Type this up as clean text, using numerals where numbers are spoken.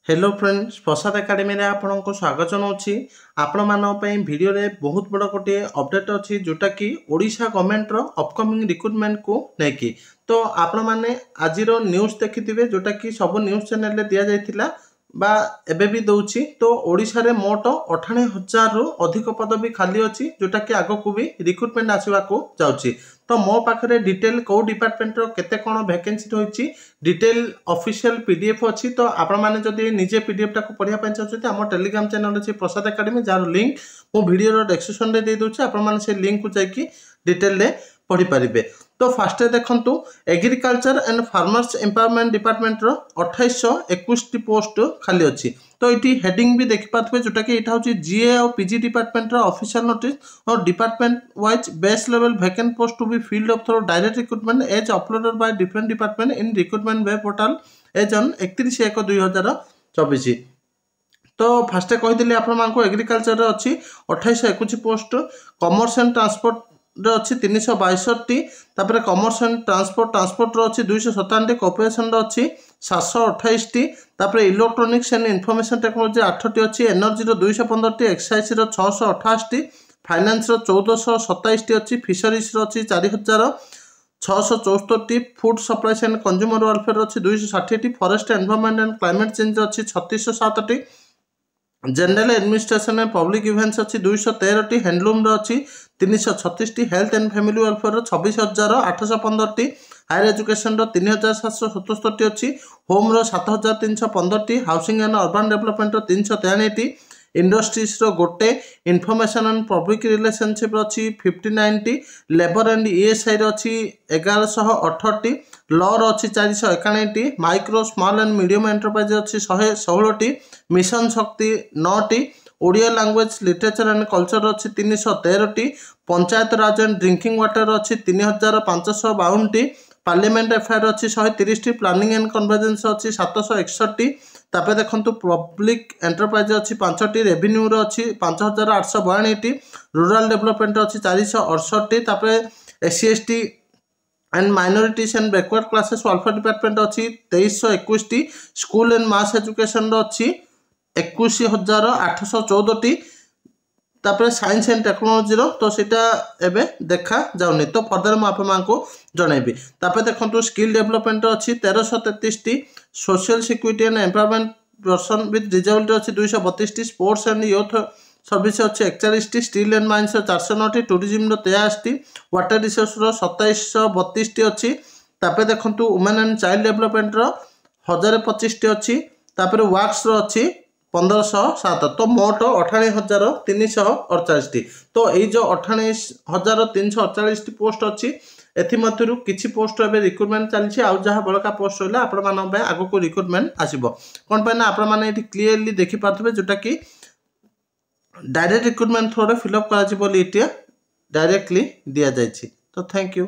Hello friends प्रसाद academy रे आपनको स्वागत जनाऊँगी आपण मानी भिडियो रे बहुत बड़ गोटे अपडेट अच्छी जोटा कि ओडिशा गवर्नमेंट रो अपकमिंग रिक्रुटमेंट को लेकिन तो आपण मैंने आज न्यूज देखिथिबे जोटा कि सब न्यूज चैनल रे दिया जाइथिला बा एबे भी दउची तो ओडिशा रे मोट 98,000 रु अधिक पदवी खाली अछि जोटा कि आगो को भी रिक्रुटमेंट आसीबा को जाउची। तो मो पाखरे डिटेल को डिपार्टमेंट रो केते कोन वैकेंसी होईची डिटेल ऑफिशियल पीडीएफ अच्छी। तो आपण माने जदि निजे पीडीएफ टाको पढ़िया ପାଇଁ चाहते आम टेलीग्राम चैनल अच्छी प्रसाद एकेडमी जार लिंक मो वीडियो डिस्क्रिप्शन रे दे दूची आपण माने से लिंक को जाकी डिटेल रे पढ़ी पारिबे। तो फास्ट देखंतु agriculture and farmers empowerment department रो 2821 पोस्ट खाली अच्छी। तो ये हेडिंग भी देखि पाथबे जोटा कि एटा होची जीए और पीजी डिपार्टमेंट रो ऑफिशियल नोटिस और department wise base level vacant post to be filled up through direct recruitment as uploaded by different department in recruitment web portal as on 31/1/2024। तो फास्ट कहीदेली आपको एग्रीकल्चर अच्छी 2821 post commerce and transport अच्छी 362टी तापर commerce and transport अच्छी 257टी corporation अच्छी 728टी तापर electronics and information technology 8टी अच्छी एनर्जी 215टी एक्साइज 628टी फाइनेंस 1427टी अच्छी फिशरीज अच्छी 4,674टी food supplies and consumer welfare अच्छी 260टी forest environment and climate change अच्छी 3607टी general administration and public events अच्छी 213टी हैंडलूम अच्छी 336टी हेल्थ एंड फैमिली वेलफेयर 26,815टी हायर एजुकेशन 3,777टी अच्छी होम 7,315टी हाउसिंग एंड अर्बन डेवलपमेंट 393टी इंडस्ट्रीज गोटे इनफॉरमेशन एंड पब्लिक रिलेशनशिप अच्छी 59टी लेबर एंड ईएसआई अच्छी 1118टी लॉ अच्छी 491टी micro small and medium enterprise अच्छी 116टी मिशन शक्ति 9टी Odia language literature and culture अच्छी 313टी panchayat raj and drinking water अच्छी 3,552टी पार्लियामेंट एफआईआर अच्छी 130टी प्लानिंग एंड कन्वर्जेंस अच्छी 761टी तापर देखंतु पब्लिक एंटरप्राइज अच्छी 5टी रेवेन्यू अच्छी 5,892टी रूरल डेवलपमेंट अच्छी 468टी तापर SC ST and minorities and backward classes welfare department अच्छी 2321टी स्कूल एंड मास एजुकेशन अच्छी 21,814टी तापर साइंस एंड टेक्नोलॉजी तो सीटा एबे देखा जाउनी। तो फर्दर मैं आपको जनइबी तापर देखंतु स्किल डेवलपमेंट अच्छी 1333टी social security and empowerment person with disability अच्छी 232टी स्पोर्ट्स एंड यूथ सर्विस अच्छी 41टी स्टील एंड माइंस 409टी टूरिज्म 83टी वाटर रिसोर्स 2732टी अच्छी तापर देखंतु वुमेन एंड चाइल्ड डेवलपमेंट 1025टी अच्छी तापर वर्क्स अच्छी 1507 तो मोट 98,348टी। तो ये जो 98,348टी पोस्ट अच्छी एमध्य किसी पोस्ट एवं रिक्रुटमेंट चलती आउ जहाँ बड़का पोस्ट रहा आपण आग को रिक्रुटमेंट आसो कौन पाई आपण मैंने क्लीयरली देखिपे जोटा कि डायरेक्ट रिक्रुटमेंट थ्रू फिलअप कर डायरेक्टली दि जाए। तो थैंक यू।